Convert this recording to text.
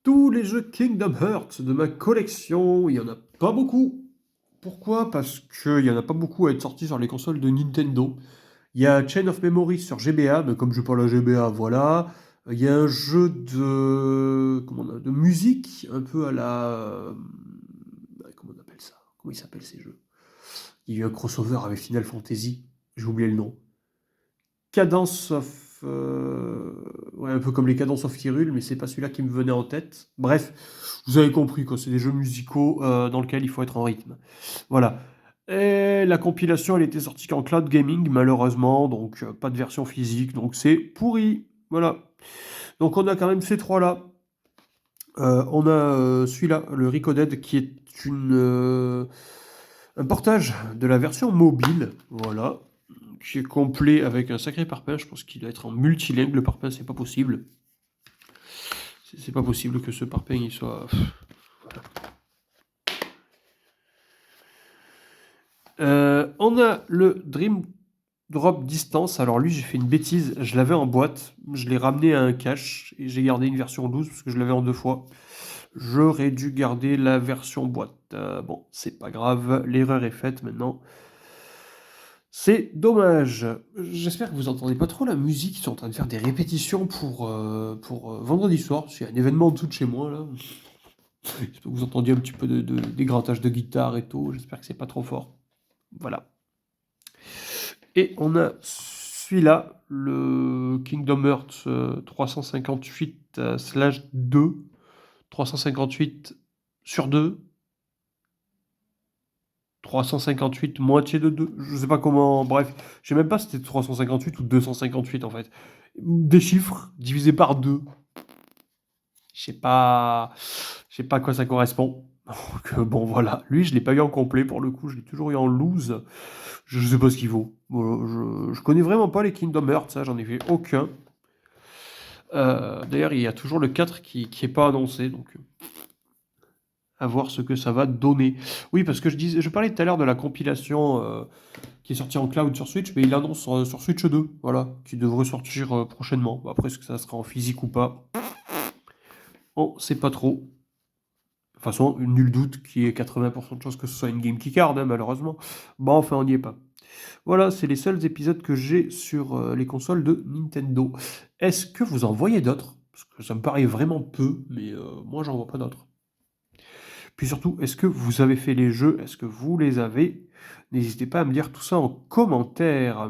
tous les jeux Kingdom Hearts de ma collection. Il y en a pas beaucoup. Pourquoi? Parce qu'il y en a pas beaucoup à être sortis sur les consoles de Nintendo. Il y a Chain of Memories sur GBA, mais comme je parle à GBA, voilà. Il y a un jeu de musique, un peu à la... comment on appelle ça? Comment il s'appelle ces jeux? Il y a eu un crossover avec Final Fantasy, j'ai oublié le nom. Cadence of... ouais, un peu comme les Cadence of Hyrule, mais c'est pas celui-là qui me venait en tête. Bref, vous avez compris, quoi. C'est des jeux musicaux dans lesquels il faut être en rythme. Voilà. Et la compilation, elle était sortie qu'en cloud gaming, malheureusement, donc pas de version physique, donc c'est pourri. Voilà. Donc on a quand même ces trois-là. On a celui-là, le Recoded, qui est un portage de la version mobile, voilà, qui est complet avec un sacré parpaing. Je pense qu'il doit être en multilingue, le parpaing, c'est pas possible. C'est pas possible que ce parpaing il soit. On a le Dream Drop Distance. Alors lui, j'ai fait une bêtise. Je l'avais en boîte. Je l'ai ramené à un cache et j'ai gardé une version 12 parce que je l'avais en 2 fois. J'aurais dû garder la version boîte. Bon, c'est pas grave. L'erreur est faite maintenant. C'est dommage. J'espère que vous entendez pas trop la musique. Ils sont en train de faire des répétitions pour vendredi soir. Il y a un événement en dessous de chez moi là. J'espère que vous entendiez un petit peu des grattages de guitare et tout. J'espère que c'est pas trop fort. Voilà. Et on a celui-là, le Kingdom Hearts 358/2, 358 sur 2, 358 moitié de 2, je sais pas comment, bref, je sais même pas si c'était 358 ou 258 en fait. Des chiffres divisés par 2. Je sais pas à quoi ça correspond. Donc, bon voilà, lui je l'ai pas eu en complet pour le coup, je l'ai toujours eu en loose. Je sais pas ce qu'il vaut. Voilà, je connais vraiment pas les Kingdom Hearts, ça, j'en ai fait aucun. D'ailleurs, il y a toujours le 4 qui est pas annoncé, donc à voir ce que ça va donner. Oui, parce que je parlais tout à l'heure de la compilation qui est sortie en cloud sur Switch, mais il annonce sur Switch 2, voilà, qui devrait sortir prochainement. Bon, après, est-ce que ça sera en physique ou pas? On sait pas trop. De toute façon, nul doute qu'il y ait 80% de chances que ce soit une Game Keycard, hein, malheureusement. Bon, enfin, on n'y est pas. Voilà, c'est les seuls épisodes que j'ai sur les consoles de Nintendo. Est-ce que vous en voyez d'autres? Parce que ça me paraît vraiment peu, mais moi j'en vois pas d'autres. Puis surtout, est-ce que vous avez fait les jeux? Est-ce que vous les avez? N'hésitez pas à me dire tout ça en commentaire.